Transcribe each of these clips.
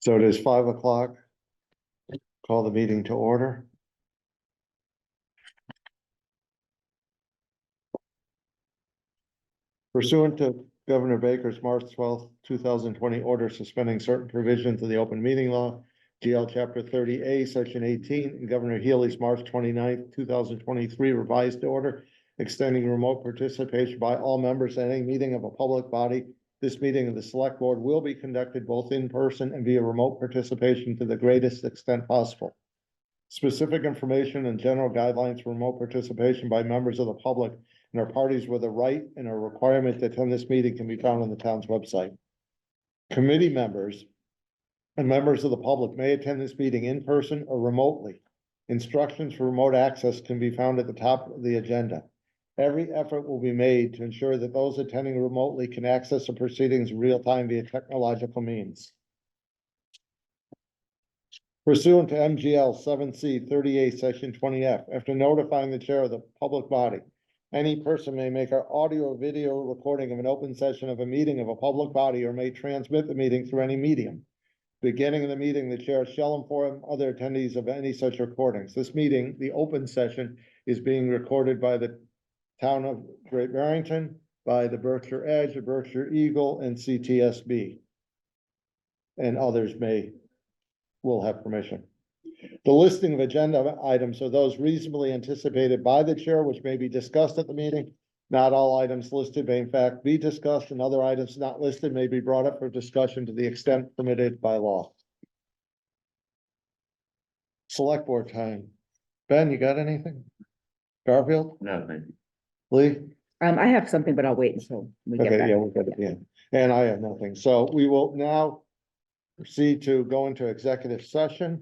So it is 5 o'clock. Call the meeting to order. Pursuant to Governor Baker's March 12th, 2020 order suspending certain provisions of the open meeting law, GL Chapter 30A, Section 18, and Governor Healy's March 29th, 2023 revised order extending remote participation by all members at any meeting of a public body. This meeting of the Select Board will be conducted both in person and via remote participation to the greatest extent possible. Specific information and general guidelines for remote participation by members of the public and our parties with a right and a requirement to attend this meeting can be found on the town's website. Committee members and members of the public may attend this meeting in person or remotely. Instructions for remote access can be found at the top of the agenda. Every effort will be made to ensure that those attending remotely can access the proceedings in real time via technological means. Pursuant to MGL 7C 38, Section 20F, after notifying the chair of the public body, any person may make an audio or video recording of an open session of a meeting of a public body or may transmit the meeting through any medium. Beginning of the meeting, the chair shall inform other attendees of any such recordings. This meeting, the open session, is being recorded by the town of Great Barrington, by the Berkshire Edge, the Berkshire Eagle, and CTSB. And others will have permission. The listing of agenda items are those reasonably anticipated by the chair, which may be discussed at the meeting. Not all items listed may in fact be discussed, and other items not listed may be brought up for discussion to the extent permitted by law. Select board time. Ben, you got anything? Garfield? No, thank you. Lee? I have something, but I'll wait until we get Okay, back. yeah, we'll get it in. And I have nothing. So we will now proceed to go into executive session.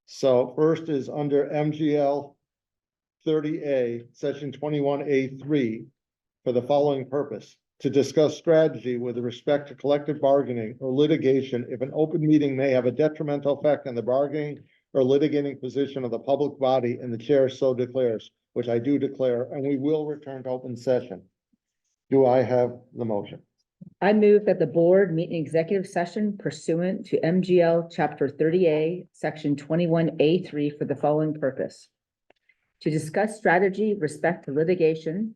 So first is under MGL 30A, Section 21A3, for the following purpose: to discuss strategy with respect to collective bargaining or litigation if an open meeting may have a detrimental effect on the bargaining or litigating position of the public body and the chair so declares, which I do declare, and we will return to open session. Do I have the motion? I move that the board meet in executive session pursuant to MGL Chapter 30A, Section 21A3 for the following purpose: to discuss strategy with respect to litigation,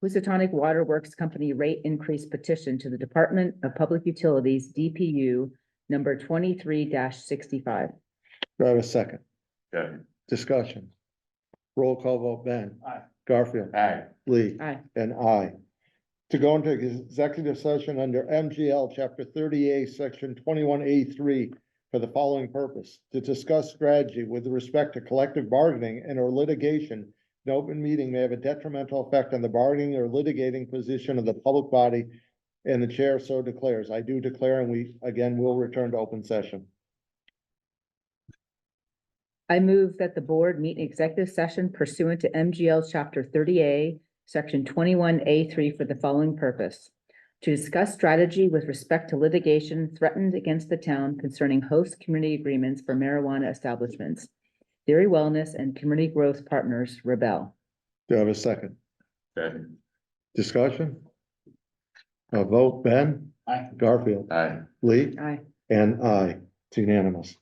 Housatonic Water Works Company rate increase petition to the Department of Public Utilities, DPU number 23-65. Do I have a second? Good. Discussion. Roll call vote. Ben. Aye. Garfield. Aye. Lee. Aye. And I. To go into executive session under MGL Chapter 38, Section 21A3 for the following purpose: to discuss strategy with respect to collective bargaining and or litigation. An open meeting may have a detrimental effect on the bargaining or litigating position of the public body, and the chair so declares. I do declare, and we again will return to open session. I move that the board meet in executive session pursuant to MGL Chapter 30A, Section 21A3 for the following purpose: to discuss strategy with respect to litigation threatened against the town concerning host community agreements for marijuana establishments, Theory Wellness and Community Growth Partners, Rebel. Do I have a second? Good. Discussion? A vote. Ben. Aye. Garfield. Aye. Lee. Aye. And I. It's unanimous.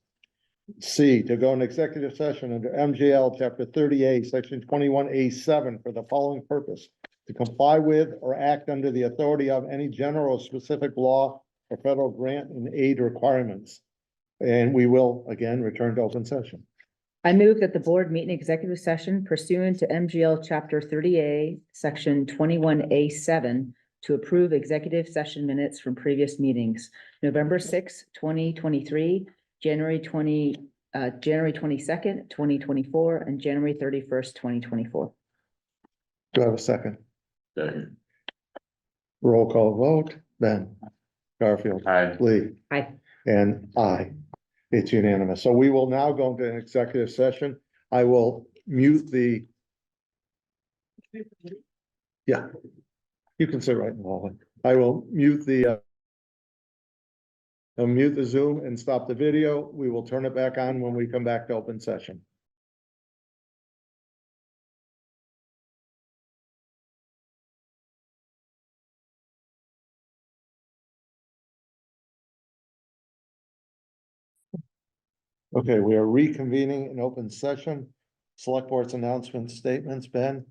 C, to go in executive session under MGL Chapter 38, Section 21A7 for the following purpose: to comply with or act under the authority of any general or specific law or federal grant and aid requirements. And we will again return to open session. I move that the board meet in executive session pursuant to MGL Chapter 30A, Section 21A7 to approve executive session minutes from previous meetings: November 6, 2023, January 22nd, 2024, and January 31st, 2024. Do I have a second? Good. Roll call vote. Ben. Garfield. Aye. Lee. Aye. And I. It's unanimous. So we will now go into an executive session. I will mute the. Yeah. You can sit right in the hallway. I will mute the. I'll mute the Zoom and stop the video. We will turn it back on when we come back to open session. Okay, we are reconvening an open session. Select Board's announcement statements, Ben?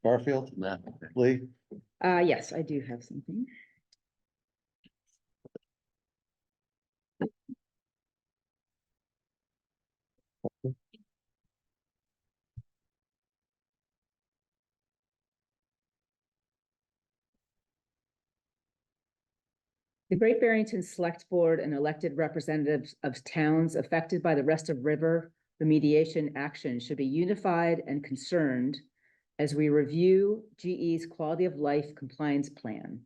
Garfield, No. Lee? Yes, I do have something. The Great Barrington Select Board and elected representatives of towns affected by the rest of river remediation action should be unified and concerned as we review GE's quality of life compliance plan.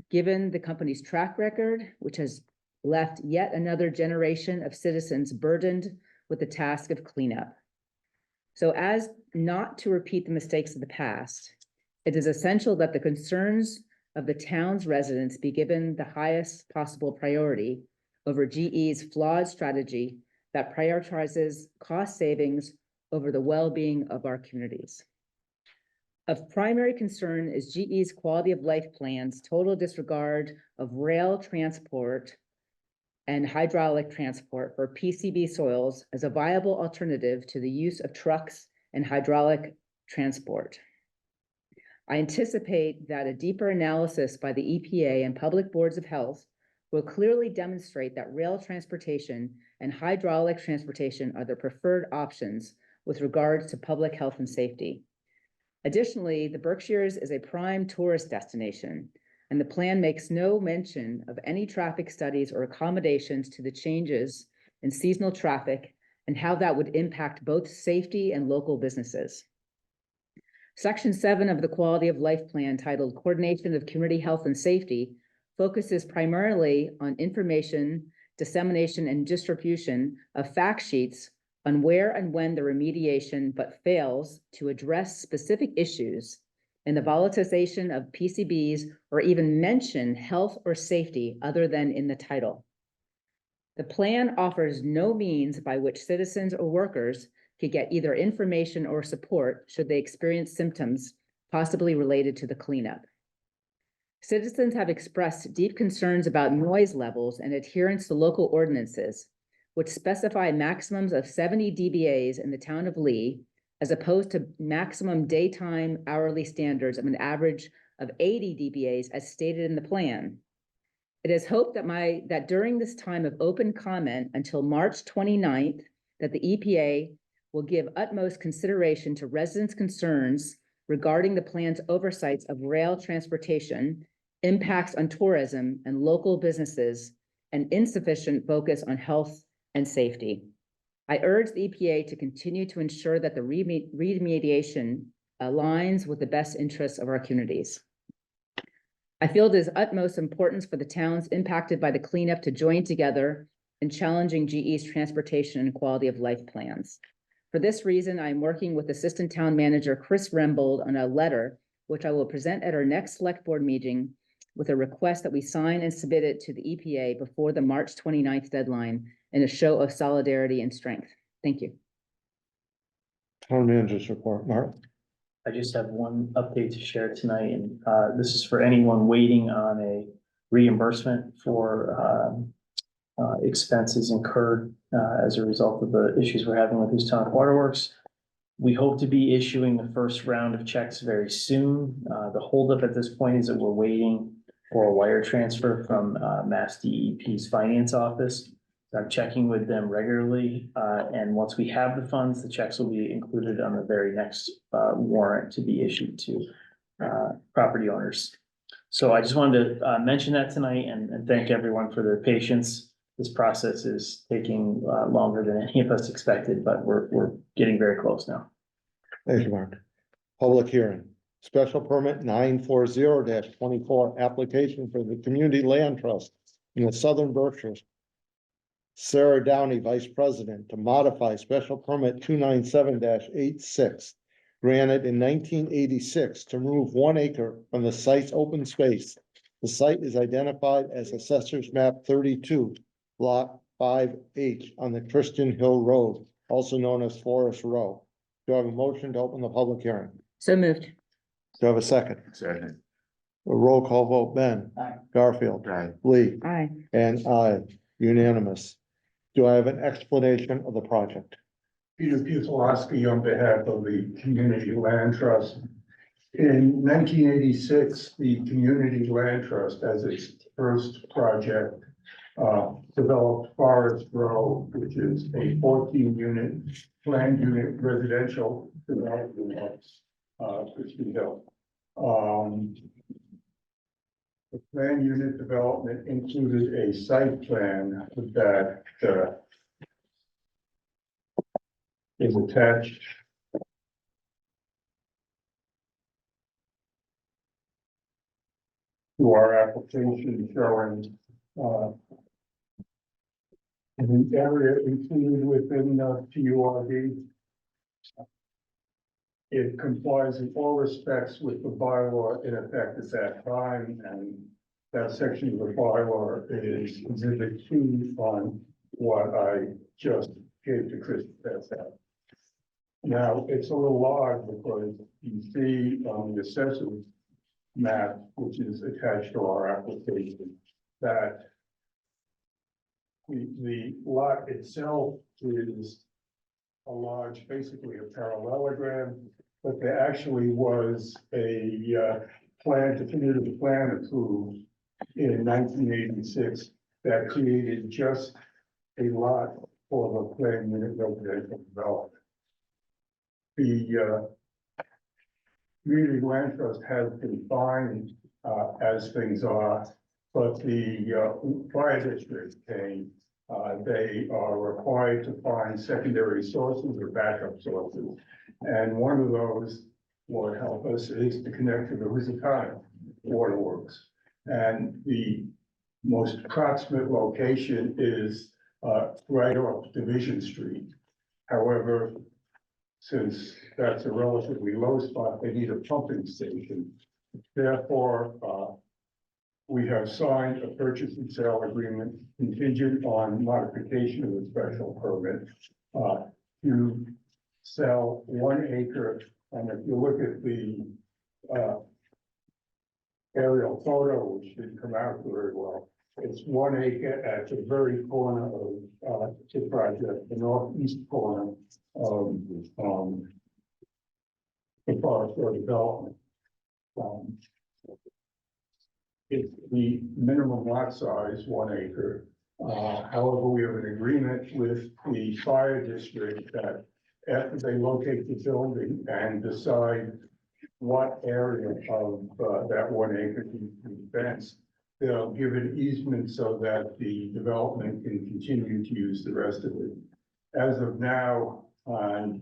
Given the company's track record, which has left yet another generation of citizens burdened with the task of cleanup. So as not to repeat the mistakes of the past, it is essential that the concerns of the town's residents be given the highest possible priority over GE's flawed strategy that prioritizes cost savings over the well-being of our communities. Of primary concern is GE's quality of life plan's total disregard of rail transport and hydraulic transport for PCB soils as a viable alternative to the use of trucks and hydraulic transport. I anticipate that a deeper analysis by the EPA and public boards of health will clearly demonstrate that rail transportation and hydraulic transportation are the preferred options with regards to public health and safety. Additionally, the Berkshires is a prime tourist destination, and the plan makes no mention of any traffic studies or accommodations to the changes in seasonal traffic and how that would impact both safety and local businesses. Section 7 of the Quality of Life Plan, titled Coordination of Community Health and Safety, focuses primarily on information, dissemination, and distribution of fact sheets on where and when the remediation, but fails to address specific issues in the volatilization of PCBs or even mention health or safety other than in the title. The plan offers no means by which citizens or workers could get either information or support should they experience symptoms possibly related to the cleanup. Citizens have expressed deep concerns about noise levels and adherence to local ordinances, which specify maximums of 70 dBAs in the town of Lee, as opposed to maximum daytime hourly standards of an average of 80 dBAs as stated in the plan. It is hoped that during this time of open comment until March 29th, that the EPA will give utmost consideration to residents' concerns regarding the plan's oversights of rail transportation, impacts on tourism and local businesses, and insufficient focus on health and safety. I urge the EPA to continue to ensure that the remediation aligns with the best interests of our communities. I feel it is utmost importance for the towns impacted by the cleanup to join together in challenging GE's transportation and quality of life plans. For this reason, I am working with Assistant Town Manager Chris Rembold on a letter, which I will present at our next Select Board meeting with a request that we sign and submit it to the EPA before the March 29th deadline in a show of solidarity and strength. Thank you. Town Manager's report, Mark. I just have one update to share tonight, and this is for anyone waiting on a reimbursement for expenses incurred as a result of the issues we're having with Houstonic Waterworks. We hope to be issuing the first round of checks very soon. The holdup at this point is that we're waiting for a wire transfer from Mass DEP's finance office. I'm checking with them regularly, and once we have the funds, the checks will be included on the very next warrant to be issued to property owners. So I just wanted to mention that tonight and thank everyone for their patience. This process is taking longer than any of us expected, but we're getting very close now. Thank you, Mark. Public hearing, special permit 940-24, application for the Community Land Trust in the Southern Berkshires. Sarah Downey, Vice President, to modify special permit 297-86, granted in 1986 to remove 1 acre from the site's open space. The site is identified as Assessor's Map 32, Lot 5H on the Christian Hill Road, also known as Forest Row. Do I have a motion to open the public hearing? So moved. Do I have a second? Second. A roll call vote, Ben. Aye. Garfield. Aye. Lee. Aye. And I, unanimous. Do I have an explanation of the project? Peter Pusilowski on behalf of the Community Land Trust. In 1986, the Community Land Trust, as its first project, developed Forest Row, which is a 14-unit planned unit residential development of Christie Hill. The planned unit development included a site plan that is attached to our application showing the area included within the PURD. It complies in all respects with the bylaw in effect at that time, and that section of the bylaw is exhibit 2 on what I just gave to Chris. That's that. Now, it's a little odd because you see on the assessor's map, which is attached to our application, that the lot itself is a large, basically a parallelogram, but there actually was a definitive plan approved in 1986 that created just a lot for the planned unit residential development. The Community Land Trust has been fine as things are, but the fire district came. They are required to find secondary sources or backup sources. And one of those will help us is to connect to the Housatonic waterworks. And the most proximate location is right off Division Street. However, since that's a relatively low spot, they need a pumping station. Therefore, we have signed a purchase and sale agreement contingent on modification of the special permit to sell 1 acre. And if you look at the aerial photo, which didn't come out very well, it's 1 acre at the very corner of the project, the northeast corner of the Forest Road development. It's the minimum lot size, 1 acre. However, we have an agreement with the fire district that after they locate the building and decide what area of that 1 acre can be fenced, they'll give an easement so that the development can continue to use the rest of it. As of now, and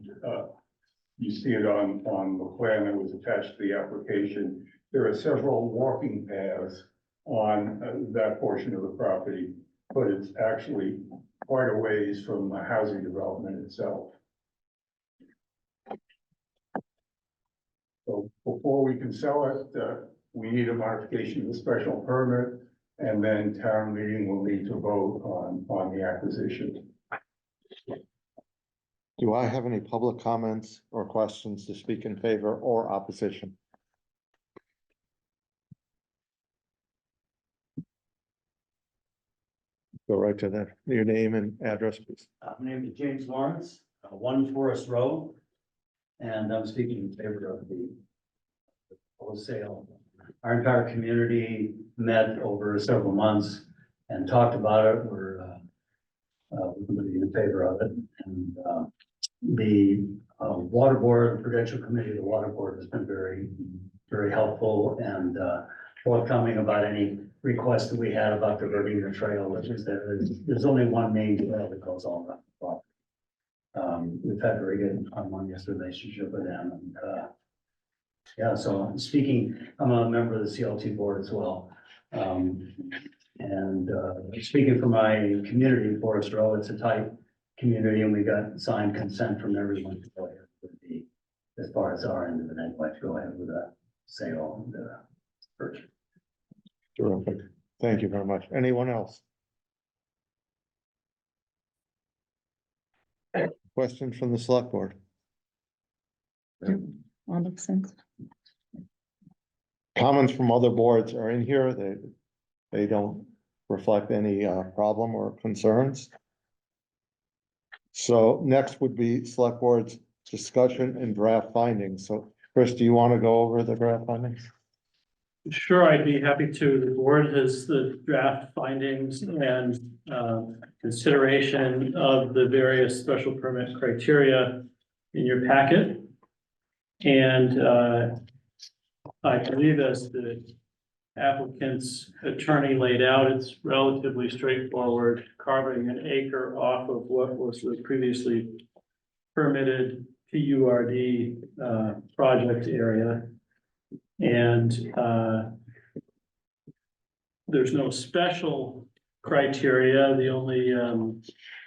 you see it on the plan that was attached to the application, there are several walking paths on that portion of the property, but it's actually quite a ways from the housing development itself. So before we can sell it, we need a modification of the special permit, and then town meeting will need to vote on the acquisition. Do I have any public comments or questions to speak in favor or opposition? Go right to that, your name and address, please. My name is James Lawrence, 1 Forest Row, and I'm speaking in favor of the wholesale. Our entire community met over several months and talked about it. We're going to be in favor of it. And the water board, the Prudential Committee of the Water Board has been very, very helpful and forthcoming about any requests that we had about diverting the trail, which is there's only one main trail that goes all around the property. We've had a very good harmonious relationship with them, and yeah, so speaking, I'm a member of the CLT board as well. And speaking for my community, Forest Row, it's a tight community, and we got signed consent from everyone to go ahead with the, as far as our end of it, anyway, to go ahead with a sale and purchase. Terrific. Thank you very much. Anyone else? Questions from the select board? All makes sense. Comments from other boards are in here. They don't reflect any problem or concerns. So next would be select board's discussion and draft findings. So Chris, do you want to go over the draft findings? Sure, I'd be happy to. The board has the draft findings and consideration of the various special permit criteria in your packet. And I believe as the applicant's attorney laid out, it's relatively straightforward, carving an acre off of what was the previously permitted PURD project area. And there's no special criteria. The only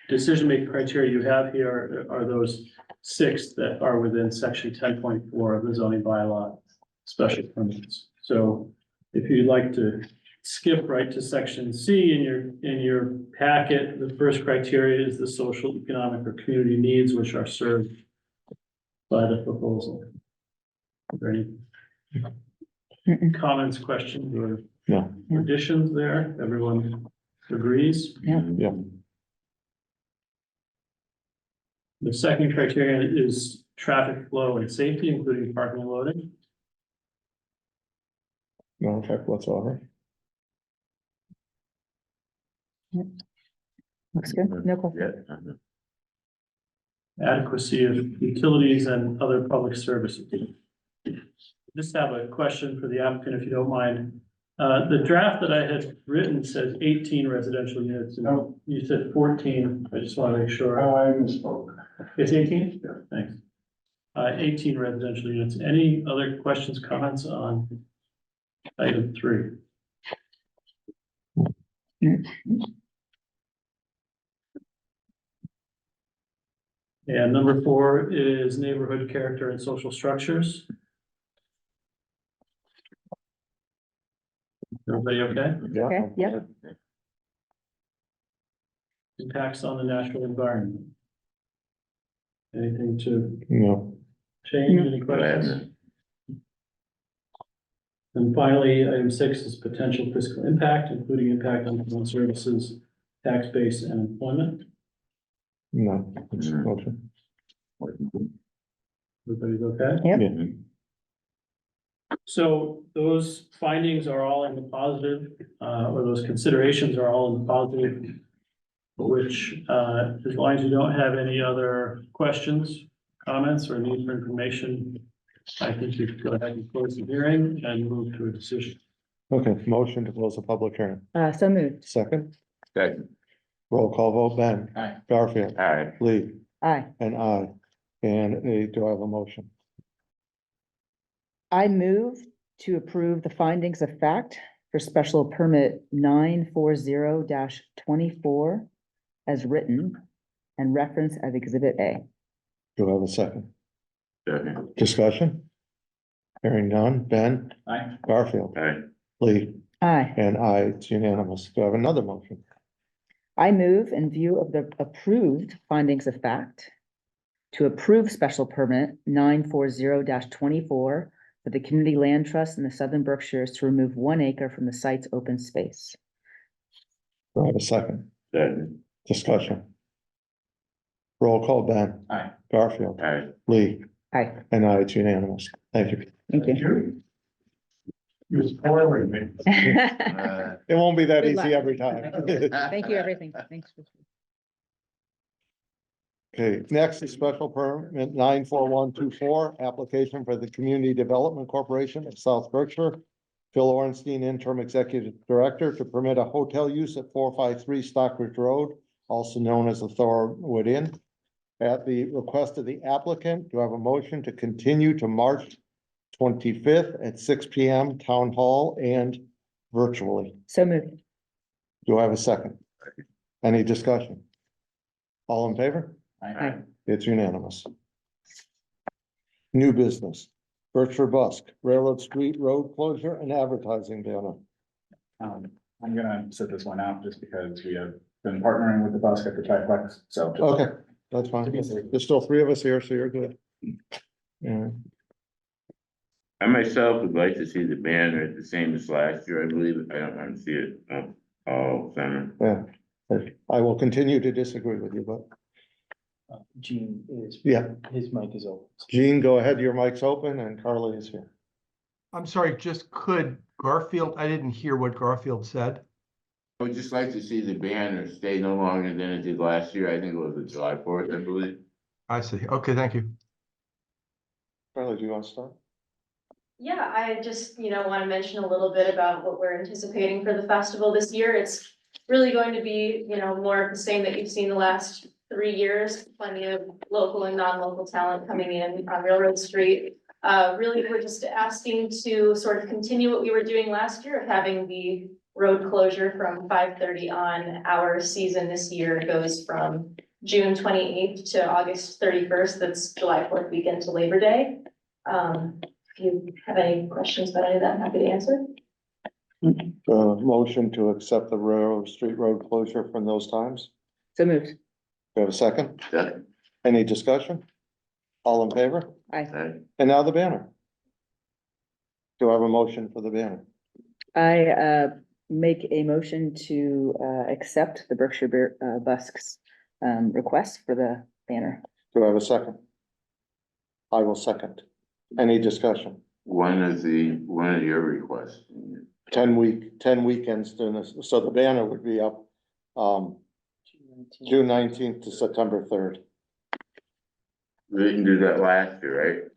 decision-making criteria you have here are those 6 that are within section 10.4 of the zoning bylaw special permits. So if you'd like to skip right to section C in your packet, the first criteria is the social, economic, or community needs which are served by the proposal. Are there any comments, questions, or No. additions there? Everyone agrees? Yeah. Yeah. The second criterion is traffic flow and safety, including parking and loading. No effect whatsoever. Looks good. No question. Yeah. Adequacy of utilities and other public services. Just have a question for the applicant, if you don't mind. The draft that I had written says 18 residential units, and No. you said 14. I just want to make sure. I misspoke. It's 18? Yeah. Thanks. 18 residential units. Any other questions, comments on item 3? And number 4 is neighborhood character and social structures. Everybody okay? Yeah. Okay, yep. Impacts on the natural environment. Anything to No. change, any questions? And finally, item 6 is potential fiscal impact, including impact on town services, tax base, and employment. No. It's motion. Everybody's okay? Yep. Yeah. So those findings are all in the positive, or those considerations are all in the positive, which, as long as you don't have any other questions, comments, or need for information, I think you could go ahead and close the hearing and move to a decision. Okay, motion to close the public hearing. So moved. Second, Second. roll call vote, Ben. Aye. Garfield, Aye. Lee, Aye. and I. And do I have a motion? I move to approve the findings of fact for special permit 940-24 as written and referenced as Exhibit A. Do I have a second? Second. Discussion? Hearing none, Ben, Aye. Garfield, Aye. Lee, Aye. and I, it's unanimous. Do I have another motion? I move in view of the approved findings of fact to approve special permit 940-24 for the Community Land Trust in the Southern Berkshires to remove 1 acre from the site's open space. Do I have a second? Second. Discussion? Roll call, Ben. Aye. Garfield, Aye. Lee, Aye. and I, it's unanimous. Thank you. Thank you. You're spoiling me. It won't be that Good easy luck. every time. Thank you, everything. Thanks. Okay, next is special permit 94124, application for the Community Development Corporation of South Berkshire. Phil Orenstein, interim executive director, to permit a hotel use at 453 Stockbridge Road, also known as the Thorwood Inn. At the request of the applicant, do I have a motion to continue to March 25th at 6 p.m. Town Hall and virtually? So moved. Do I have a second? Any discussion? All in favor? Aye. It's unanimous. New business, Berkshire Busk, Railroad Street Road closure and advertising banner. I'm gonna sit this one out just because we have been partnering with the bus at the triplex, so. Okay, that's fine. There's still 3 of us here, so you're good. Yeah, I myself would like to see the banner the same as last year, I believe. I don't want to see it all summer. yeah. I will continue to disagree with you, but Gene is. Yeah. His mic is open. Gene, go ahead, your mic's open and Carly is here. I'm sorry, just could Garfield, I didn't hear what Garfield said. I would just like to see the banner stay no longer than it did last year. I think it was the July 4th, I believe. I see. Okay, thank you. Carly, do you want to start? Yeah, I just, want to mention a little bit about what we're anticipating for the festival this year. It's really going to be, more of the same that you've seen the last 3 years. Plenty of local and non-local talent coming in on Railroad Street. Really, we're just asking to sort of continue what we were doing last year of having the road closure from 5:30 on. Our season this year goes from June 28th to August 31st. That's July 4th weekend to Labor Day. If you have any questions about any of that, I'm happy to answer. Motion to accept the Railroad Street Road closure from those times. So moved. Do you have a second? Second. Any discussion? All in favor? Aye. And now the banner. Do I have a motion for the banner? I make a motion to accept the Berkshire Busk's request for the banner. Do I have a second? I will second. Any discussion? One of your requests. 10 weekends doing this, so the banner would be up, June 19th to September 3rd. We didn't do that last year,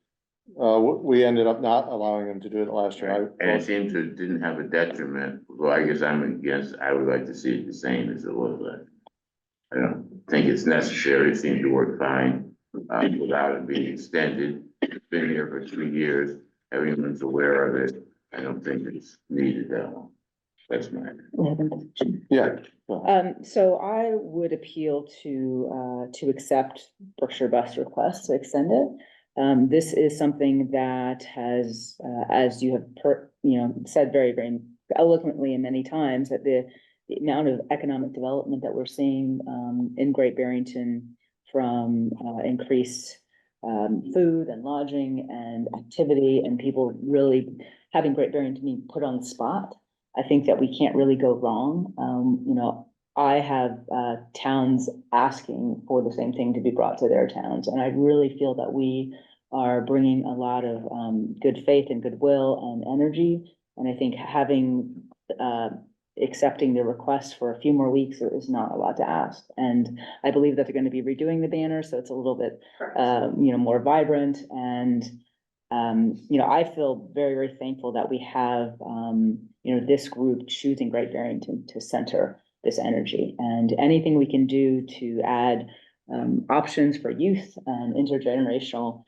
We ended up not allowing them to do it last year. right? And it seemed to didn't have a detriment. Well, I guess I'm against, I would like to see it the same as it was last. I don't think it's necessary. It seemed to work fine, without it being extended. It's been here for 3 years. Everyone's aware of it. I don't think it's needed that long. That's my. Yeah. So I would appeal to accept Berkshire Bus request to extend it. This is something that has, as you have said very, very eloquently and many times, that the amount of economic development that we're seeing in Great Barrington from increased food and lodging and activity and people really having Great Barrington being put on the spot. I think that we can't really go wrong. I have towns asking for the same thing to be brought to their towns, and I really feel that we are bringing a lot of good faith and goodwill and energy. And I think having accepting the request for a few more weeks is not a lot to ask. And I believe that they're going to be redoing the banner, so it's a little bit more vibrant. And I feel very, very thankful that we have this group choosing Great Barrington to center this energy, and anything we can do to add options for youth and intergenerational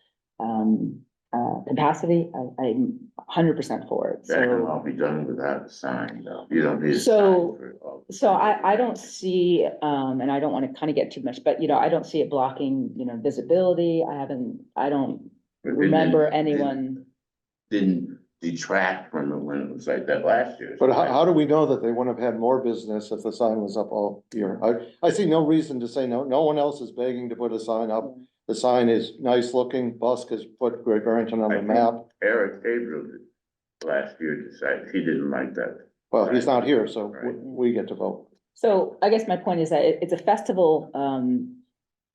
capacity, I'm 100% for it. That can So, all be done without a sign, though. You don't need a sign So- for it all. I don't see, and I don't want to kind of get too much, but I don't see it blocking, visibility. I don't But it remember didn't- anyone. Didn't detract from it when it was like that last year. But how do we know that they wouldn't have had more business if the sign was up all year? I see no reason to say no. No one else is begging to put a sign up. The sign is nice looking. Busk has put Great Barrington on the map. Eric Gabriel did last year decided he didn't like that. Well, he's not here, so we get to vote. So I guess my point is that it's a festival,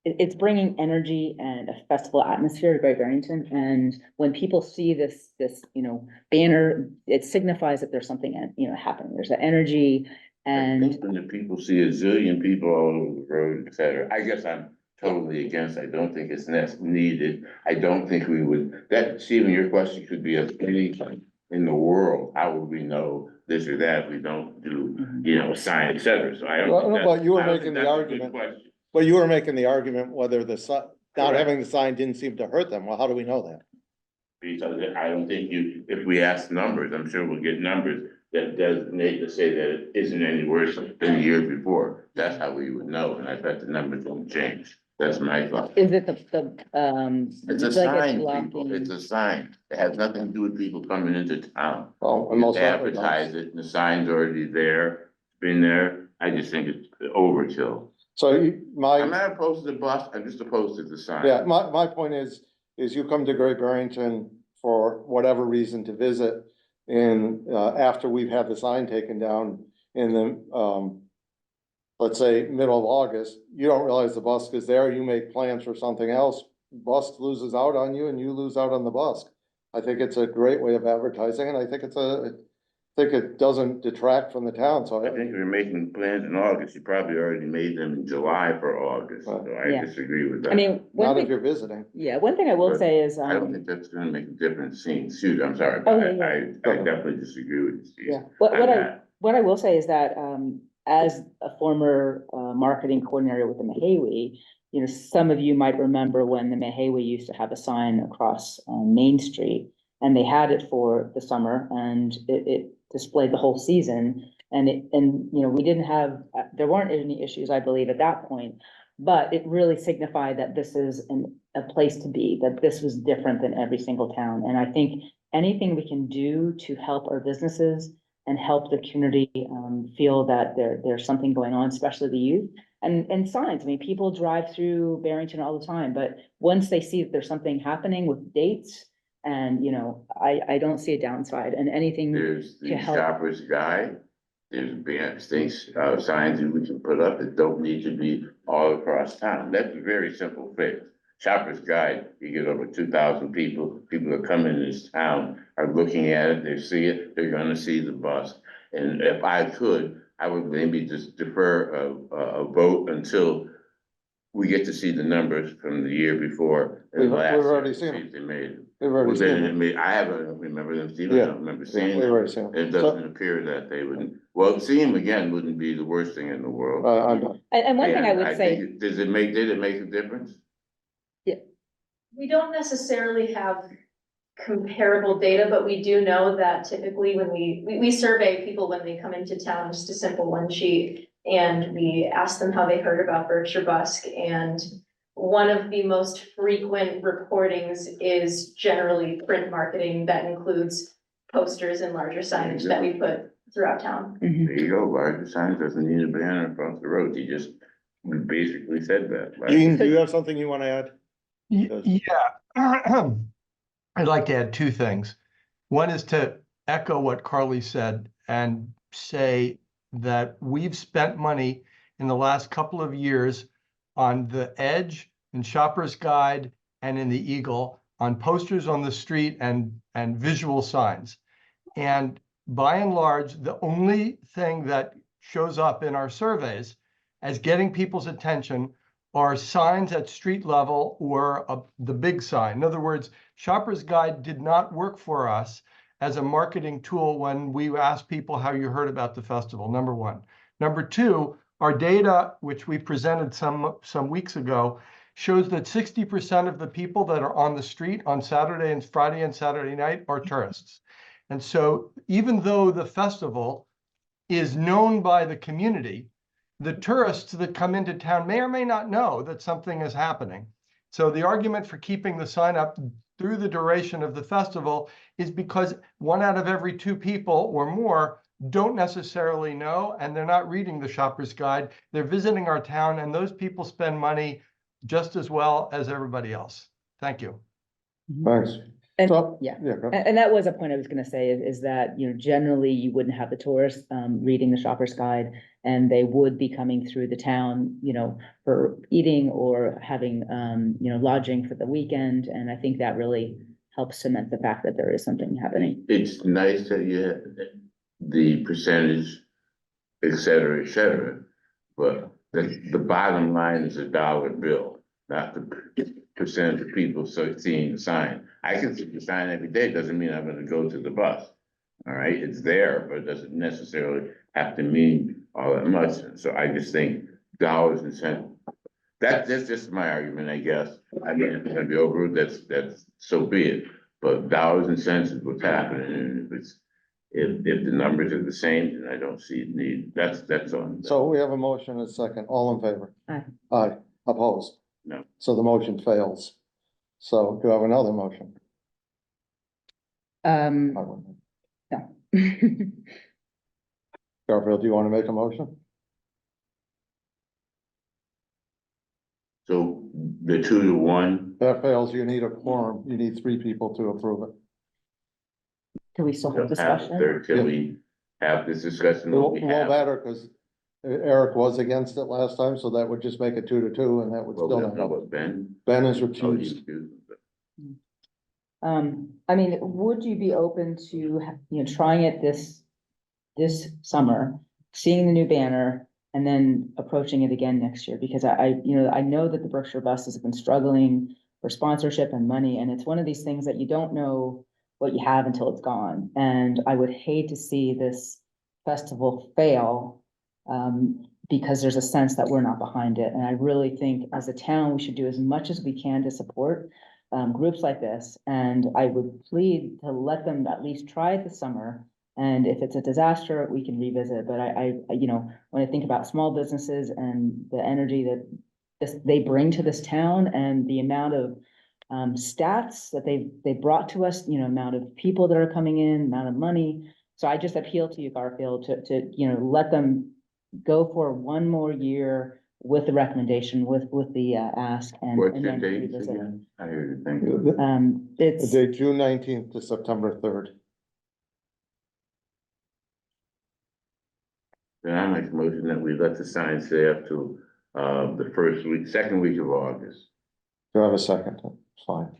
it's bringing energy and a festival atmosphere to Great Barrington. And when people see this banner, it signifies that there's something, happening. There's an energy I and. think when the people see a zillion people all over the road, et cetera, I guess I'm totally against. I don't think it's needed. I don't think we would, Stephen, your question could be of anything in the world. How would we know this or that? We don't do, a sign, et cetera. So I don't. Well, think no, that's- but you were I don't making think the that's a good argument. question. Well, you were making the argument whether the sign, not Correct. having the sign didn't seem to hurt them. Well, how do we know that? Because I don't think if we ask numbers, I'm sure we'll get numbers that designate to say that it isn't any worse than the year before. That's how we would know, and I bet the numbers won't change. That's my thought. Is it It's a like sign, people. It's a sign. It has nothing to do with people coming into town. Well, and You most certainly does. advertise it, and the sign's already there, been there. I just think it's overkill. So I'm not opposed to the bus, I'm just opposed to the sign. yeah, my point is you come to Great Barrington for whatever reason to visit. And after we've had the sign taken down in the let's say, middle of August, you don't realize the bus is there, you make plans for something else, bus loses out on you and you lose out on the bus. I think it's a great way of advertising, and I think it doesn't detract from the town, so I think you're making plans in August, you probably already made them in July for August, so I Yeah. disagree with that. I mean, one not if thing, you're visiting. yeah, one thing I will But say is, I don't think that's gonna make a difference seeing suit, I'm sorry, Oh, but yeah, I definitely disagree with you, Steve. yeah, on what I will say is that, as a former, marketing coordinator with the Mahawi, you know, some of you might remember when the Mahawi used to have a sign across, Main Street, and they had it for the summer, and it displayed the whole season. And you know, we didn't have, there weren't any issues, I believe, at that point, but it really signified that this is a place to be, that this was different than every single town. And I think anything we can do to help our businesses and help the community, feel that there's something going on, especially the youth. And signs, I mean, people drive through Barrington all the time, but once they see that there's something happening with dates, and, you know, I don't see a downside, and anything There's to the help. shopper's guide, there's things, signs that we can put up that don't need to be all across town, that's a very simple fix. Shopper's guide, you get over 2,000 people that come in this town are looking at it, they see it, they're gonna see the bus. And if I could, I would maybe just defer a vote until we get to see the numbers from the year before. and We've last year already to seen see them. if they made it. We've Well, already then, seen it. I haven't remember them, Steve, I Yeah. don't remember Yeah, seeing we've them. already seen It them. doesn't appear that they would, well, seeing them again wouldn't be the worst thing in the world. And one thing I And would say, think, did it make a difference? We don't necessarily have comparable data, but we do know that typically when we survey people when they come into town, just a simple one sheet. And we ask them how they heard about Berkshire Busk, and one of the most frequent reportings is generally print marketing that includes posters and larger signage that we put throughout town. There you go, larger signs doesn't need a banner across the road, you just basically said that. Like, Gene, do you have something you want to add? Yeah. I'd like to add two things. One is to echo what Carly said and say that we've spent money in the last couple of years on the Edge and Shopper's Guide and in the Eagle on posters on the street and visual signs. And by and large, the only thing that shows up in our surveys as getting people's attention are signs at street level or the big sign. In other words, Shopper's Guide did not work for us as a marketing tool when we asked people how you heard about the festival, number one. Number two, our data, which we presented some weeks ago, shows that 60% of the people that are on the street on Saturday and Friday and Saturday night are tourists. And so even though the festival is known by the community, the tourists that come into town may or may not know that something is happening. So the argument for keeping the sign up through the duration of the festival is because 1 out of every 2 people or more don't necessarily know, and they're not reading the Shopper's Guide. They're visiting our town, and those people spend money just as well as everybody else. Thank you. Thanks. and So, yeah. go. And that was a point I was gonna say, is that, you know, generally you wouldn't have the tourists, reading the Shopper's Guide, and they would be coming through the town, you know, for eating or having, you know, lodging for the weekend. And I think that really helps cement the fact that there is something happening. It's nice that you have the percentage, et cetera, but the bottom line is a dollar bill, not the percentage of people seeing the sign. I can see the sign every day, doesn't mean I'm gonna go to the bus. All right, it's there, but it doesn't necessarily have to mean all that much. So I just think dollars and cents. That's just my argument, I guess. I mean, if it's gonna be over, that's so be it. But dollars and cents is what's happening, and if the numbers are the same, then I don't see the need. That's on. So we have a motion and a second. All in favor? Aye. Aye. Opposed? No. So the motion fails. So do I have another motion? No. Garfield, do you want to make a motion? So the 2-to-1. That fails. You need a quorum. You need 3 people to approve it. Can we still have They'll have discussion? there till we have this discussion. It what we won't have. matter because Eric was against it last time, so that would just make it 2-2, and that would Well, still that's not not help. what Ben. Ben is Oh, recused. you. I mean, would you be open to, you know, trying it this summer, seeing the new banner and then approaching it again next year? Because I know that the Berkshire buses have been struggling for sponsorship and money, and it's one of these things that you don't know what you have until it's gone. And I would hate to see this festival fail, because there's a sense that we're not behind it. And I really think as a town, we should do as much as we can to support groups like this. And I would plead to let them at least try it this summer. And if it's a disaster, we can revisit. But you know, when I think about small businesses and the energy that they bring to this town and the amount of stats that they brought to us, you know, amount of people that are coming in, amount of money. So I just appeal to you, Garfield, to, you know, let them go for one more year with the recommendation, with the ask and. What's and your then dates revisit. again? I heard you think. It's, The June 19th to September 3rd. Then I make a motion that we let the sign stay up to, the second week of August. Do I have a second? It's fine.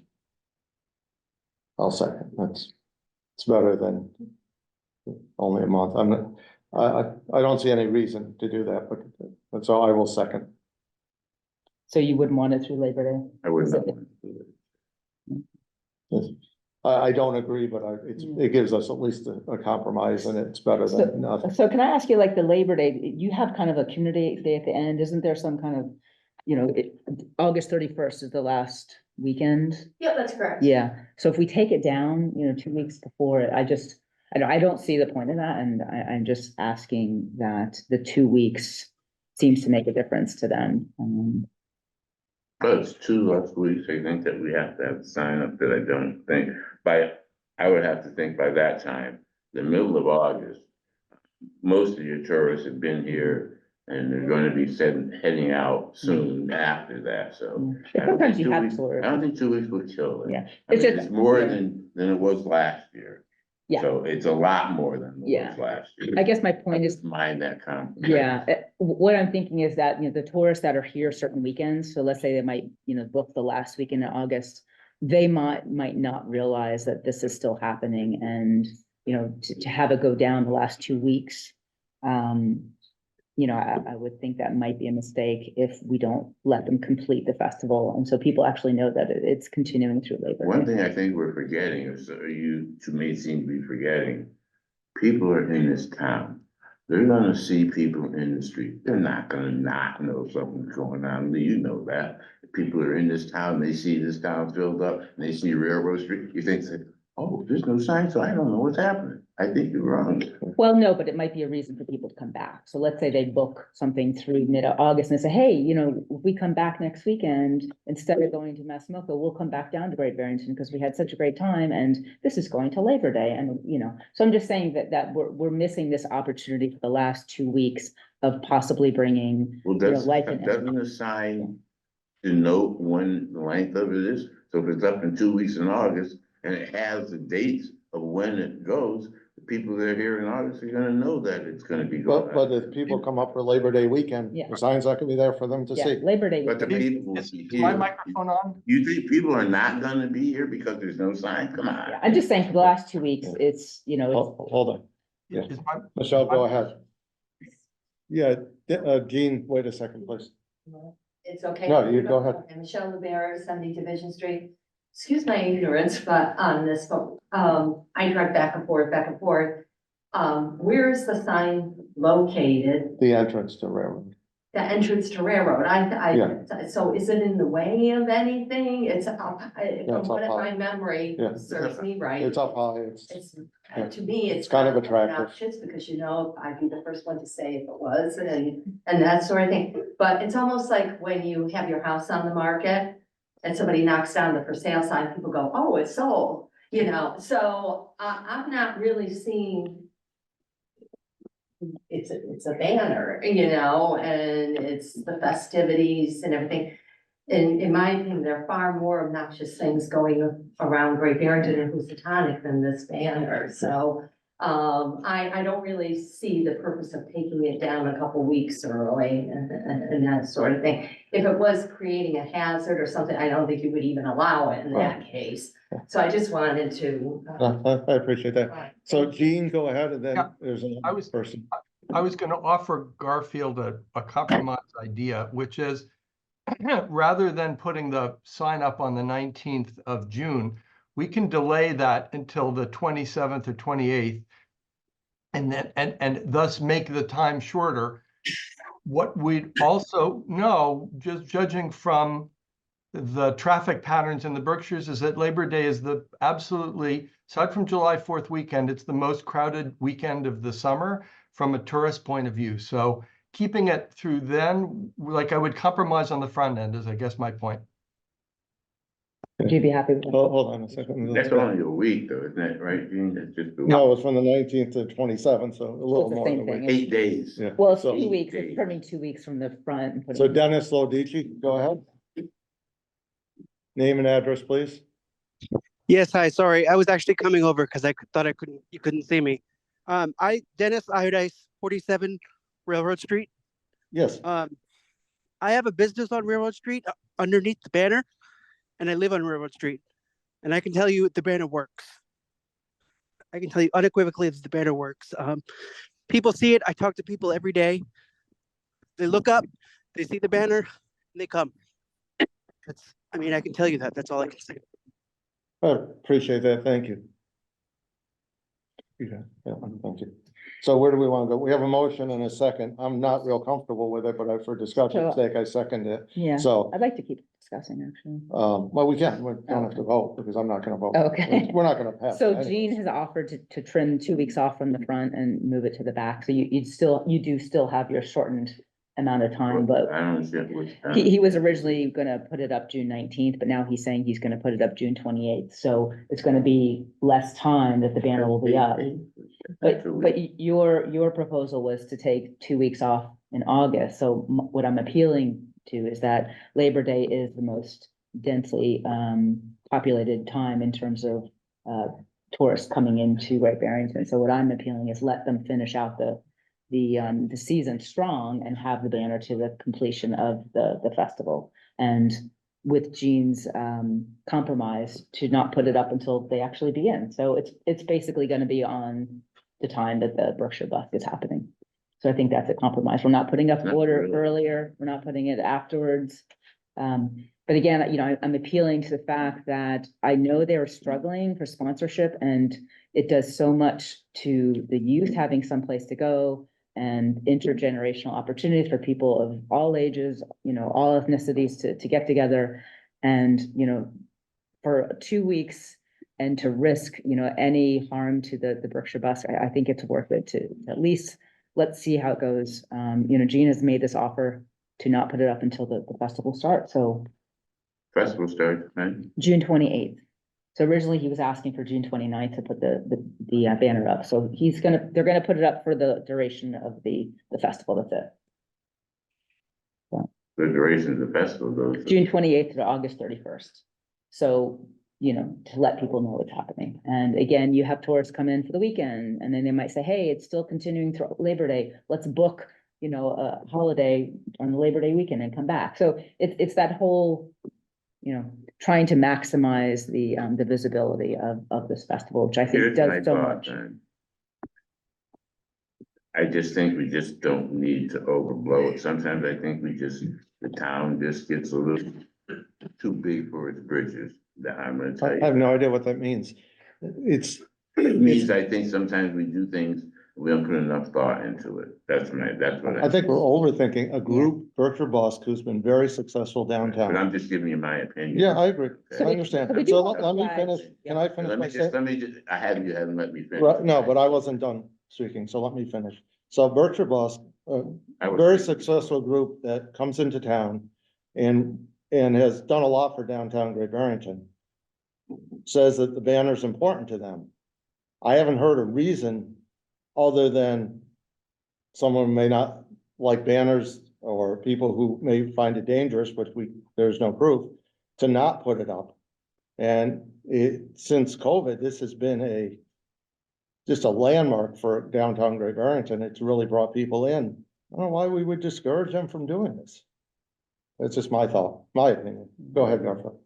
I'll second. It's better than only a month. I'm not, I don't see any reason to do that, but that's all. I will second. so you wouldn't want it through Labor Day? I would not. Yes. I don't agree, but it gives us at least a compromise, and it's better than nothing. So can I ask you, like the Labor Day, you have kind of a community day at the end, isn't there some kind of, you know, August 31st is the last weekend? Yeah, that's correct. Yeah, so if we take it down, you know, 2 weeks before it, I don't see the point in that, and I'm just asking that the 2 weeks seems to make a difference to them. But it's 2 less weeks, I think that we have to have the sign up that I don't think, I would have to think by that time, the middle of August. Most of your tourists have been here and they're gonna be heading out soon after that, so. I don't Sometimes think you 2 have weeks- tourists. I don't think 2 weeks would kill it. Yeah, I it's mean, just. it's more yeah. than it was last year. Yeah. So it's a lot more than it Yeah. was last year. I guess my point is, Just mind that comment. yeah, what I'm thinking is that, you know, the tourists that are here certain weekends, so let's say they might, you know, book the last weekend in August, they might not realize that this is still happening, and, you know, to have it go down the last 2 weeks, you know, I would think that might be a mistake if we don't let them complete the festival, and so people actually know that it's continuing through Labor One Day. thing I think we're forgetting, is you, to me, seem to be forgetting, people are in this town. They're gonna see people in the street. They're not gonna not know something's going on. You know that. People are in this town, they see this town filled up, and they see Railroad Street, you think, oh, there's no sign, so I don't know what's happening. I think you're wrong. Well, no, but it might be a reason for people to come back. So let's say they book something through mid-August and say, hey, you know, if we come back next weekend, instead of going to Massamoka, we'll come back down to Great Barrington because we had such a great time, and this is going to Labor Day. And, you know, so I'm just saying that we're missing this opportunity for the last 2 weeks of possibly bringing, Well, you know, life and doesn't the sign denote when the length of it is? So if it's up in 2 weeks in August and it has the dates of when it goes, the people that are here in August are gonna know that it's gonna be going But on. if people come up for Labor Day weekend, Yeah. the sign's not gonna be there for them to Yeah, see. Labor Day. But the weekend. people will Is be my here. microphone on? You think people are not gonna be here because there's no sign? Come on. Yeah, I'm just saying for the last 2 weeks, it's, you know, it's. Hold on. Yeah. Is my- Michelle, go ahead. Yeah, Jean, wait a second, please. It's okay. No, you go ahead. I'm Michelle Rivera, 70 Division Street. Excuse my ignorance, but on this, but, I drive back and forth. Where is the sign located? The entrance to Railroad. The entrance to Railroad? So is it in the way of anything? It's up, it's from up what high. my memory Yeah. serves me right. It's up high, It's, yeah. to me, it's kind of not attractive. obnoxious because, you know, I'd be the first one to say if it was and that sort of thing. But it's almost like when you have your house on the market and somebody knocks down the for sale sign, people go, oh, it's sold, you know? So I'm not really seeing, it's a banner, you know, and it's the festivities and everything. And in my opinion, there are far more obnoxious things going around Great Barrington and Housatonic than this banner. So I don't really see the purpose of taking it down a couple weeks early and that sort of thing. If it was creating a hazard or something, I don't think you would even allow it in that case. So I just wanted to. I appreciate that. Right. So Jean, go ahead, and then Yeah, there's I another was- person. I was gonna offer Garfield a compromise idea, which is rather than putting the sign up on the 19th of June, we can delay that until the 27th or 28th. And then, and thus make the time shorter. What we'd also know, just judging from the traffic patterns in the Berkshires, is that Labor Day is the absolutely, aside from July 4th weekend, it's the most crowded weekend of the summer from a tourist point of view. So keeping it through then, like I would compromise on the front end is, I guess, my point. Would you be happy with that? Hold on a second. That's only a week though, isn't it, right, Gene? That's just a week. No, it's from the 19th to 27th, so a little It's the more same than a week. thing. 8 days. Yeah. Well, it's So- 2 weeks, days. it's turning 2 weeks from the front. And putting- So Dennis Lodici, go ahead. Name and address, please. Yes, hi, sorry. I was actually coming over because thought you couldn't see me. Dennis Iodice, 47 Railroad Street. Yes. I have a business on Railroad Street underneath the banner, and I live on Railroad Street. And I can tell you the banner works. I can tell you unequivocally that the banner works. People see it. I talk to people every day. They look up, they see the banner, and they come. I can tell you that. That's all I can say. I appreciate that. Thank you. Yeah, thank you. So where do we want to go? We have a motion and a second. I'm not real comfortable with it, but for discussion's sake, I second it. Yeah, So, I'd like to keep discussing actually. well, we don't have to vote because I'm not gonna vote. Okay. We're not gonna pass. So it anyway. Jean has offered to trim 2 weeks off from the front and move it to the back. So you do still have your shortened amount of time, but I don't understand what's. he was originally gonna put it up June 19th, but now he's saying he's gonna put it up June 28th. So it's gonna be less time that the banner will be up. But your proposal was to take 2 weeks off in August. So what I'm appealing to is that Labor Day is the most densely populated time in terms of tourists coming into Great Barrington. So what I'm appealing is let them finish out the season strong and have the banner to the completion of the festival. And with Jean's compromise to not put it up until they actually begin. So it's basically gonna be on the time that the Berkshire Buck is happening. So I think that's a compromise. We're not putting up Not order really. earlier, we're not putting it afterwards. But again, you know, I'm appealing to the fact that I know they're struggling for sponsorship and it does so much to the youth having someplace to go and intergenerational opportunities for people of all ages, you know, all ethnicities to get together. And, you know, for 2 weeks and to risk, you know, any harm to the Berkshire Bus, I think it's worth it to at least, let's see how it goes. You know, Gene has made this offer to not put it up until the festival starts, so Festival starts, right? June 28th. So originally he was asking for June 29th to put the banner up, so they're gonna put it up for the duration of the festival, that's it. The duration of the festival goes. June 28th to August 31st. So, you know, to let people know what's happening. And again, you have tourists come in for the weekend and then they might say, hey, it's still continuing through Labor Day. Let's book, you know, a holiday on the Labor Day weekend and come back. So it's that whole, you know, trying to maximize the visibility of this festival, which I think Here's my does so thought, much. then. I just think we just don't need to overblow it. Sometimes I think the town just gets a little too big for its bridges. That I'm gonna tell I you. have no idea what that means. It means I think sometimes we do things, we don't put enough thought into it. That's what I think we're overthinking a group, Berkshire Bosque, who's been very successful But downtown. I'm just giving you my opinion. Yeah, I agree. I So understand. we do So want let me flags. finish. Can I finish my statement? you haven't let me finish. Right, no, but I wasn't done speaking, so let me finish. So Berkshire Bosque, I was- very successful group that comes into town and has done a lot for downtown Great Barrington. Says that the banner's important to them. I haven't heard a reason other than someone may not like banners or people who may find it dangerous, but there's no proof, to not put it up. And since COVID, this has been just a landmark for downtown Great Barrington. It's really brought people in. I don't know why we would discourage them from doing this. That's just my thought, my opinion. Go ahead, Garfield.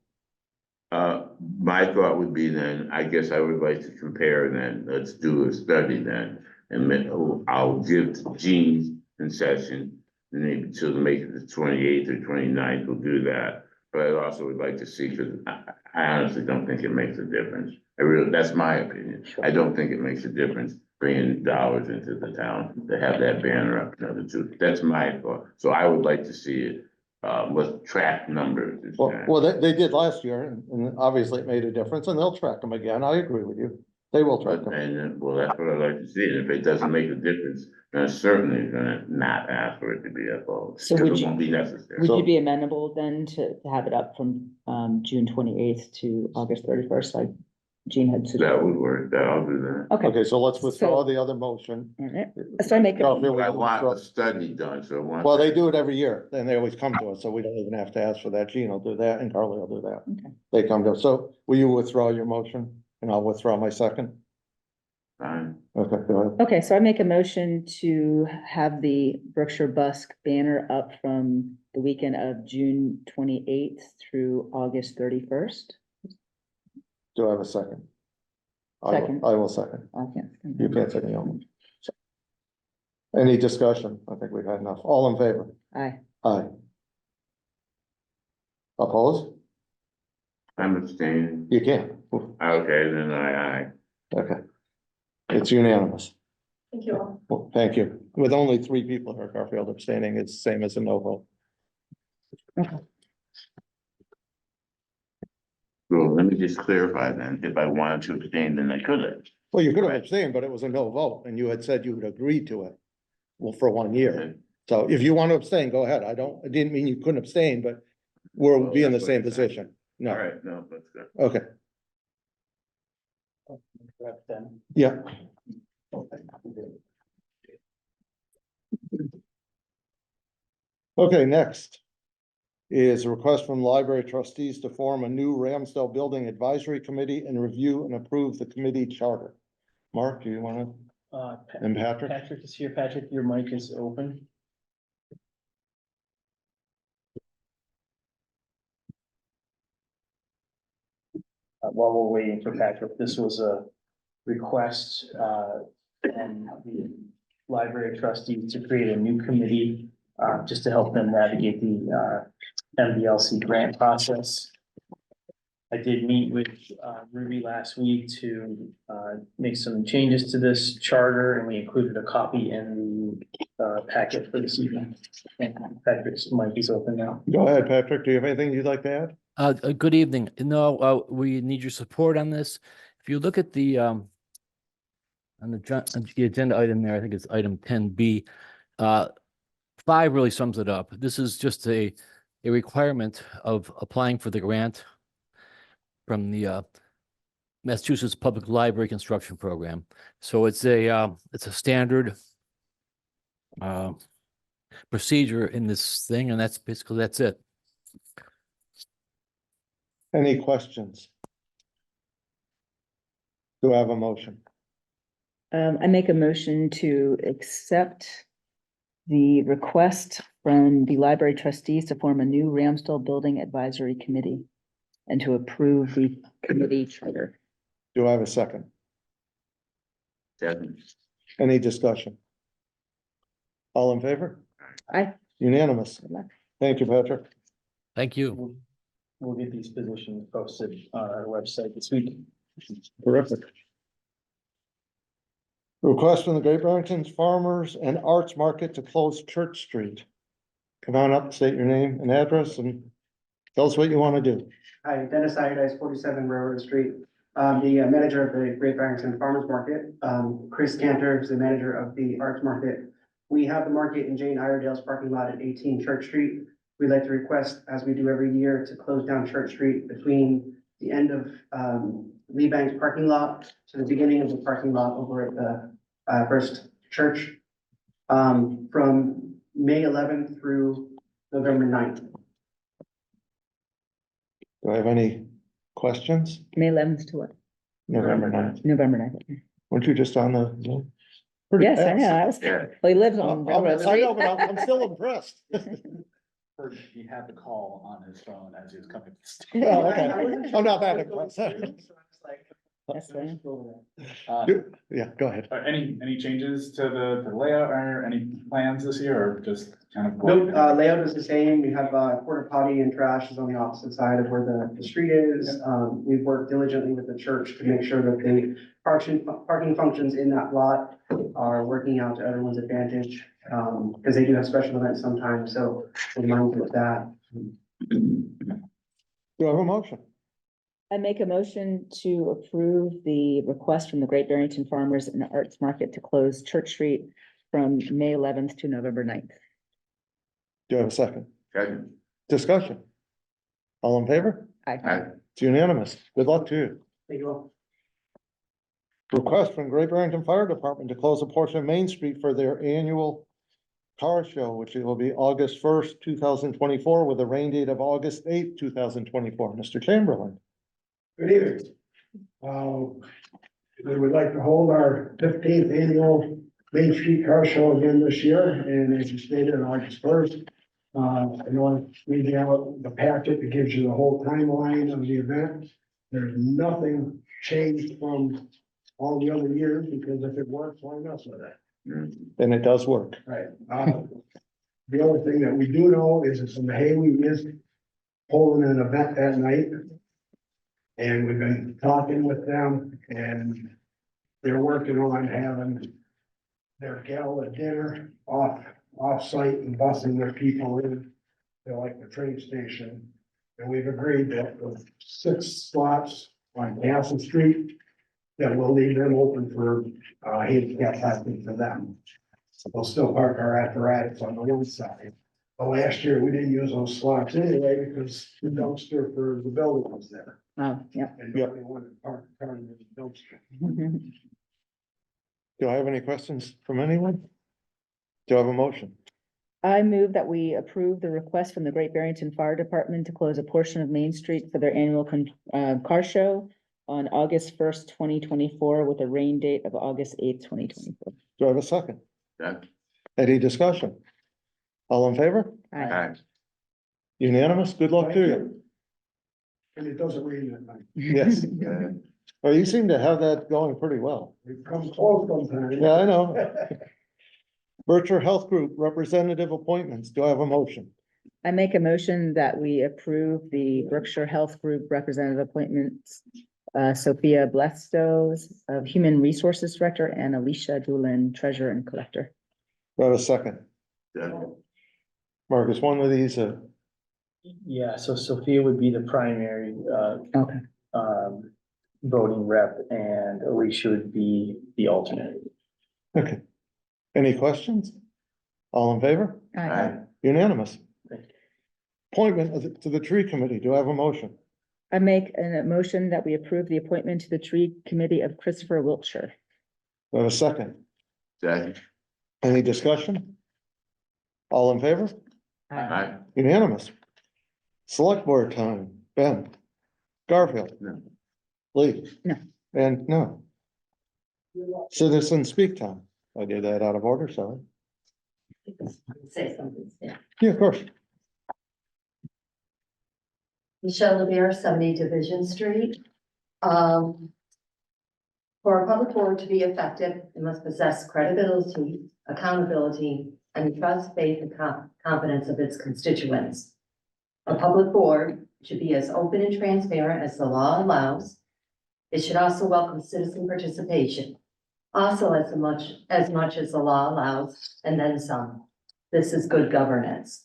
My thought would be then, I guess I would like to compare then, let's do a study then. And I'll give to Gene concession, maybe till make it the 28th or 29th, we'll do that. But I also would like to see, because I honestly don't think it makes a difference. That's my opinion. I don't think it makes a difference bringing dollars into the town to have that banner up another two. That's my thought. So I would like to see it. Let's track numbers. this time. Well, they did last year, and obviously it made a difference, and they'll track them again. I agree with you. They will track them. And well, that's what I'd like to see. And if it doesn't make a difference, then I'm certainly gonna not ask for it to be up. So Because would it you- won't be necessary. Would So- you be amenable then to have it up from June 28th to August 31st, like Jean had That suggested? would work. I'll do that. Okay, Okay, so let's withdraw So- the other motion. all right. So I make, Garfield, But I we want withdraw- the study done, so I want. Well, they do it every year, and they always come to us, so we don't even have to ask for that. Gene will do that, and Carly will do that. Okay. They come to us. So will you withdraw your motion, and I'll withdraw my second? Fine. Okay, go ahead. okay, so I make a motion to have the Berkshire Busk banner up from the weekend of June 28th through August 31st. Do I have a second? Second. I will second. Okay. You can't say no. Any discussion? I think we've had enough. All in favor? Aye. Aye. Opposed? I'm abstaining. You can't. Okay, then I. Okay. It's unanimous. Thank you all. Well, thank you. With only 3 people here, Garfield abstaining, it's the same as a no vote. Well, let me just clarify then. If I wanted to abstain, then I could have. Well, you could have Right. abstained, but it was a no vote, and you had said you would agree to it. Well, for 1 year. Okay. So if you want to abstain, go ahead. I didn't mean you couldn't abstain, but we'll Well, be in the that's what same you're saying. position. All No, right, no, that's good. okay, Correct then. yeah. Okay, next is a request from library trustees to form a new Ramsdale Building Advisory Committee and review and approve the committee charter. Mark, do you want and Patrick? Patrick is here. Patrick, your mic is open. While we're waiting for Patrick, this was a request, from the library trustees to create a new committee, just to help them navigate the, MBLC grant process. I did meet with, Ruby last week to, make some changes to this charter, and we included a copy in the, packet for this evening. And Patrick's mic is open now. Go ahead, Patrick. Do you have anything you'd like to add? Good evening. No, we need your support on this. If you look at the, on the agenda item there, I think it's item 10B. 5 really sums it up. This is just a requirement of applying for the grant from the Massachusetts Public Library Construction Program. So it's a standard procedure in this thing, and that's basically, that's it. Any questions? Do I have a motion? I make a motion to accept the request from the library trustees to form a new Ramsdale Building Advisory Committee and to approve the committee charter. Do I have a second? Definitely. Any discussion? All in favor? Aye. Unanimous. Good luck. Thank you, Patrick. Thank you. We'll get these positions posted on our website this week. Terrific. Request from the Great Barrington Farmers and Arts Market to close Church Street. Come on up, state your name and address and tell us what you want to do. Hi, Dennis Iodice, 47 Railroad Street. The manager of the Great Barrington Farmers Market. Chris Cantor is the manager of the Arts Market. We have the market in Jane Iredale's parking lot at 18 Church Street. We'd like to request, as we do every year, to close down Church Street between the end of Lee Bank's parking lot to the beginning of the parking lot over at the First Church from May 11th through November 9th. Do I have any questions? May 11th to what? November 9th. November 9th. Weren't you just on the Zoom? Pretty Yes, I know. fast. I was, Yeah. well, he lives I on. know, Railroad but Street. I'm still impressed. Heard he had the call on his phone as he was coming. Oh, okay. I'm not that impressed. That's fine. Yeah, go ahead. Any changes to the layout or any plans this year or just kind of? Nope, layout is the same. We have, porta potty and trash is on the opposite side of where the street is. We've worked diligently with the church to make sure that the parking functions in that lot are working out to everyone's advantage. Because they do have special events sometimes, so we're mindful of that. Do I have a motion? I make a motion to approve the request from the Great Barrington Farmers and Arts Market to close Church Street from May 11th to November 9th. Do I have a second? Second. Discussion? All in favor? Aye. It's unanimous. Good luck to you. Thank you all. Request from Great Barrington Fire Department to close a portion of Main Street for their annual car show, which will be August 1st, 2024, with a rain date of August 8th, 2024. Mr. Chamberlain. Good evening. We would like to hold our 15th annual Main Street Car Show again this year, and as you stated, on August 1st. I know I'm reading out the packet that gives you the whole timeline of the event. There's nothing changed from all the other years, because if it works, why mess with it? And it does work. Right. The only thing that we do know is that the Haley is holding an event that night. And we've been talking with them, and they're working on having their gala dinner off-site and busing their people in. They're like the train station. And we've agreed that the 6 slots on Castle Street, that we'll leave them open for handicap parking for them. So we'll still park our apparatus on the one side. But last year, we didn't use those slots anyway, because the dumpster for the building was there. Oh, yeah. And nobody wanted to park the car in the dumpster. Do I have any questions from anyone? Do I have a motion? I move that we approve the request from the Great Barrington Fire Department to close a portion of Main Street for their annual car show on August 1st, 2024, with a rain date of August 8th, 2024. Do I have a second? Second. Any discussion? All in favor? Aye. Unanimous? Good luck to you. And it doesn't rain that night. Yes. Well, you seem to have that going pretty well. We've come close sometimes. Yeah, I know. Berkshire Health Group Representative Appointments. Do I have a motion? I make a motion that we approve the Berkshire Health Group representative appointments. Sophia Blestos of Human Resources Director and Alicia Doolin, Treasurer and Collector. Do I have a second? Second. Marcus, one of these, Yeah, so Sophia would be the primary, Okay. voting rep and Alicia would be the alternate. okay. Any questions? All in favor? Aye. Unanimous. Thank you. Appointment to the Tree Committee. Do I have a motion? I make a motion that we approve the appointment to the Tree Committee of Christopher Wiltshire. Do I have a second? Second. Any discussion? All in favor? Aye. Unanimous. Select Board time. Ben. Garfield. No. Lee. No. And no. Citizen speak time. I did that out of order, sorry. Say something, yeah. Yeah, of course. Michelle LeBear, 70 Division Street. For a public board to be effective, it must possess credibility, accountability, and trust, faith, and confidence of its constituents. A public board should be as open and transparent as the law allows. It should also welcome citizen participation, also as much as the law allows, and then some. This is good governance.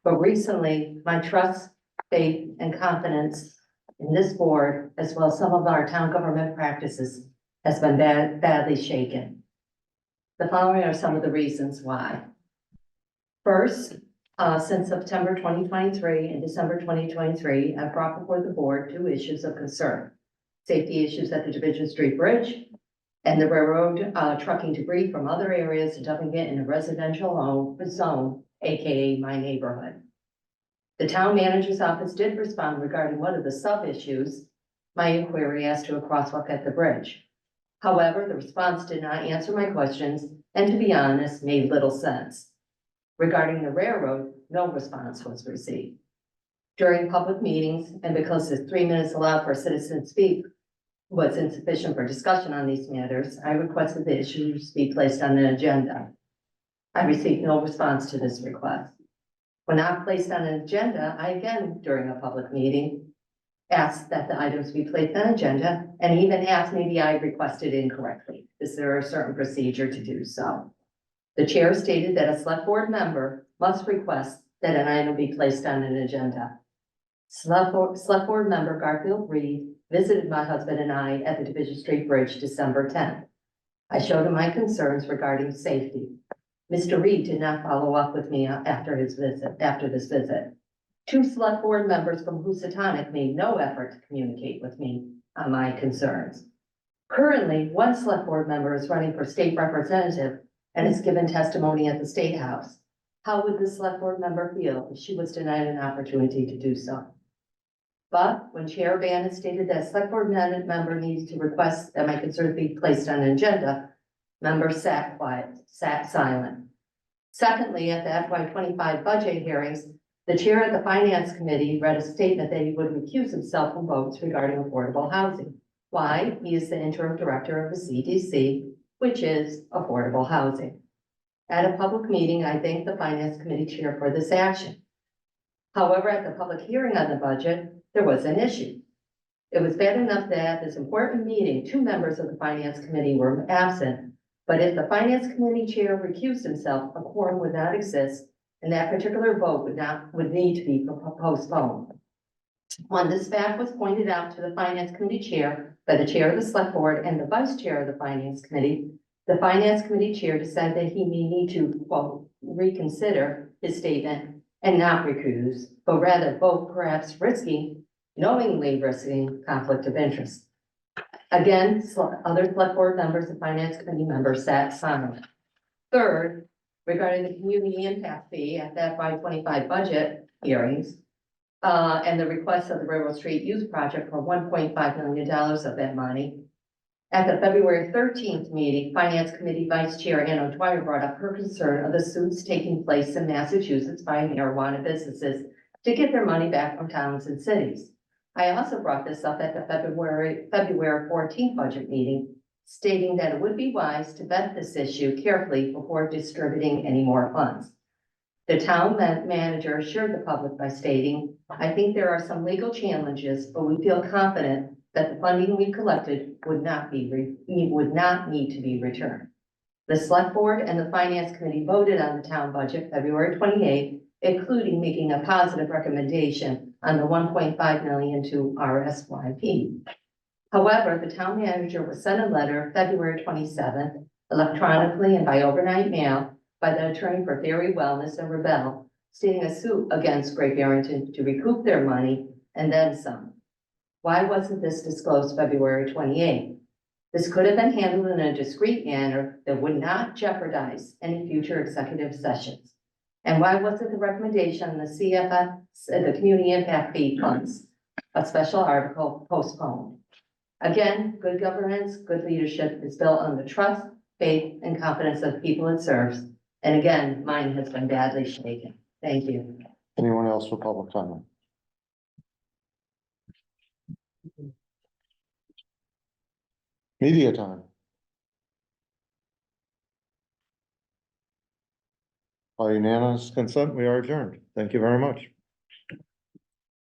But recently, my trust, faith, and confidence in this board, as well as some of our town government practices, has been badly shaken. The following are some of the reasons why. First, since September 2023 and December 2023, I've brought before the board 2 issues of concern. Safety issues at the Division Street Bridge and the railroad trucking debris from other areas and dumping it in a residential zone, AKA my neighborhood. The town manager's office did respond regarding one of the sub-issues, my inquiry as to a crosswalk at the bridge. However, the response did not answer my questions and, to be honest, made little sense. Regarding the railroad, no response was received. During public meetings, and because the 3 minutes allowed for a citizen to speak was insufficient for discussion on these matters, I requested the issues be placed on the agenda. I received no response to this request. When not placed on an agenda, I again, during a public meeting, asked that the items be placed on agenda, and even asked maybe I requested incorrectly. Is there a certain procedure to do so? The chair stated that a select board member must request that an item be placed on an agenda. Select board member Garfield Reed visited my husband and I at the Division Street Bridge December 10th. I showed him my concerns regarding safety. Mr. Reed did not follow up with me after this visit. Two select board members from Housatonic made no effort to communicate with me on my concerns. Currently, one select board member is running for state representative and has given testimony at the State House. How would the select board member feel if she was denied an opportunity to do so? But when Chair Bannon stated that select board member needs to request that my concerns be placed on an agenda, members sat quiet, sat silent. Secondly, at the FY25 budget hearings, the chair of the Finance Committee read a statement that he would recuse himself from votes regarding affordable housing. Why? He is the interim director of the CDC, which is affordable housing. At a public meeting, I thanked the Finance Committee chair for this action. However, at the public hearing on the budget, there was an issue. It was bad enough that at this important meeting, two members of the Finance Committee were absent, but if the Finance Committee chair recused himself, a quorum would not exist, and that particular vote would need to be postponed. When this fact was pointed out to the Finance Committee chair by the chair of the Select Board and the vice chair of the Finance Committee, the Finance Committee chair decided that he may need to, quote, reconsider his statement and not recuse, but rather vote, perhaps knowingly risking conflict of interest. Again, other Select Board members and Finance Committee members sat silent. Third, regarding the community impact fee at the FY25 budget hearings, and the request of the Railroad Street Youth Project for $1.5 million of that money. At the February 13th meeting, Finance Committee Vice Chair Ann O'Dwyer brought up her concern of the suits taking place in Massachusetts by marijuana businesses to get their money back from towns and cities. I also brought this up at the February 14th budget meeting, stating that it would be wise to vet this issue carefully before distributing any more funds. The town manager assured the public by stating, I think there are some legal challenges, but we feel confident that the funding we collected would not need to be returned. The Select Board and the Finance Committee voted on the town budget February 28th, including making a positive recommendation on the $1.5 million to RSYP. However, the town manager was sent a letter February 27th, electronically and by overnight mail, by the attorney for Theory Wellness and Rebel, stating a suit against Great Barrington to recoup their money and then some. Why wasn't this disclosed February 28th? This could have been handled in a discreet manner that would not jeopardize any future executive sessions. And why wasn't the recommendation on the CFF, the Community Impact Fee Funds, a special article, postponed? Again, good governance, good leadership is built on the trust, faith, and confidence of the people it serves. And again, mine has been badly shaken. Thank you. Anyone else for public comment? Media time. By unanimous consent, we are adjourned. Thank you very much.